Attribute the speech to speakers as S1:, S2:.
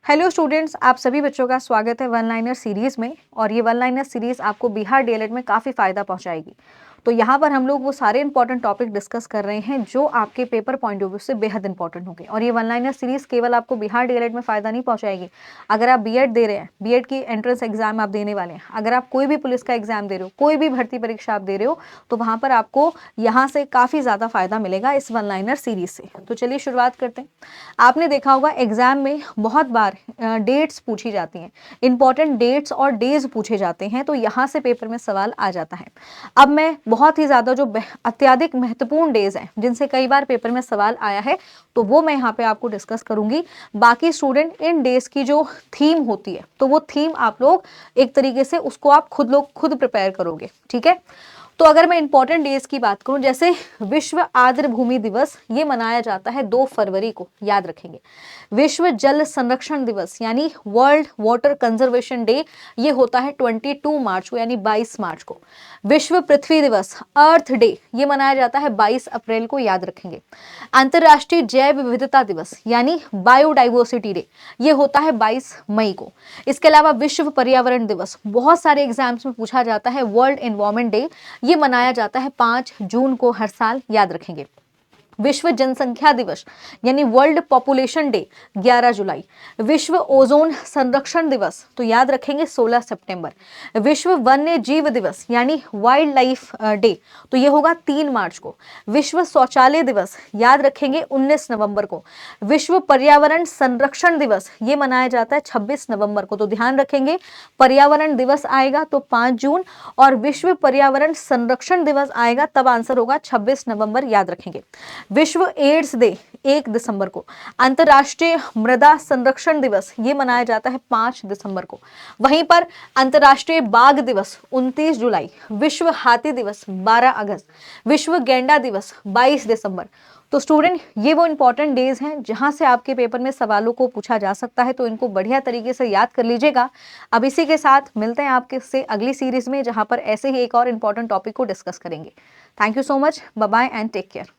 S1: Hello students, आप सभी बच्चों का स्वागत है वन लाइनर सीरीज़ में। और ये वन लाइनर सीरीज़ आपको बिहार डीएलएड में काफ़ी फ़ायदा पहुंचाएगी। तो यहाँ पर हम लोग वो सारे इंपॉर्टेंट टॉपिक डिस्कस कर रहे हैं जो आपके पेपर पॉइंट ऑफ व्यू से बेहद इंपॉर्टेंट होंगे। और ये वन लाइनर सीरीज़ केवल आपको बिहार डीएलएड में फ़ायदा नहीं पहुँचाएगी। अगर आप बीएड दे रहे हैं, बीएड की एंट्रेंस एग्जाम आप देने वाले हैं, अगर आप कोई भी पुलिस का एग्जाम दे रहे हो, कोई भी भर्ती परीक्षा आप दे रहे हो, तो वहाँ पर आपको यहाँ से काफ़ी ज़्यादा फ़ायदा मिलेगा इस वन लाइनर सीरीज़ से। तो चलिए शुरुआत करते हैं। आपने देखा होगा एग्जाम में बहुत बार डेट्स पूछी जाती हैं, इंपॉर्टेंट डेट्स और डेज पूछे जाते हैं, तो यहाँ से पेपर में सवाल आ जाता है। अब मैं बहुत ही ज़्यादा जो अत्यधिक महत्वपूर्ण डेज हैं जिनसे कई बार पेपर में सवाल आया है, तो वो मैं यहाँ पे आपको डिस्कस करूंगी। बाकी स्टूडेंट इन डेज की जो थीम होती है, तो वो थीम आप लोग एक तरीके से उसको आप खुद प्रिपेयर करोगे, ठीक है। तो अगर मैं इंपॉर्टेंट डेज की बात करूं, जैसे विश्व आर्द्र भूमि दिवस, ये मनाया जाता है 2 फरवरी को, याद रखेंगे। विश्व जल संरक्षण दिवस यानी वर्ल्ड वाटर कंजर्वेशन डे, ये होता है 22 मार्च को यानी 22 मार्च को। विश्व पृथ्वी दिवस अर्थ डे, ये मनाया जाता है 22 अप्रैल को, याद रखेंगे। अंतर्राष्ट्रीय जैव विविधता दिवस यानी बायोडाइवर्सिटी डे, ये होता है 22 मई को। इसके अलावा विश्व पर्यावरण दिवस बहुत सारे एग्जाम्स में पूछा जाता है, वर्ल्ड एनवायरमेंट डे, ये मनाया जाता है 5 जून को हर साल, याद रखेंगे। विश्व जनसंख्या दिवस यानी वर्ल्ड पॉपुलेशन डे 11 जुलाई। विश्व ओजोन संरक्षण दिवस, तो याद रखेंगे 16 सितंबर। विश्व वन्य जीव दिवस यानी वाइल्ड लाइफ डे, तो ये होगा 3 मार्च को। विश्व शौचालय दिवस याद रखेंगे 19 नवंबर को। विश्व पर्यावरण संरक्षण दिवस ये मनाया जाता है 26 नवंबर को, तो ध्यान रखेंगे पर्यावरण दिवस आएगा तो 5 जून, और विश्व पर्यावरण संरक्षण दिवस आएगा तब आंसर होगा 26 नवंबर, याद रखेंगे। विश्व एड्स डे 1 दिसंबर को। अंतर्राष्ट्रीय मृदा संरक्षण दिवस ये मनाया जाता है 5 दिसंबर को। वहीं पर अंतर्राष्ट्रीय बाघ दिवस 29 जुलाई। विश्व हाथी दिवस 12 अगस्त। विश्व गैंडा दिवस 22 दिसंबर। तो स्टूडेंट, ये वो इंपॉर्टेंट डेज हैं जहां से आपके पेपर में सवालों को पूछा जा सकता है, तो इनको बढ़िया तरीके से याद कर लीजिएगा। अब इसी के साथ मिलते हैं आपके से अगली सीरीज में, जहां पर ऐसे ही एक और इंपॉर्टेंट टॉपिक को डिस्कस करेंगे। Thank you so much, bye bye and take care.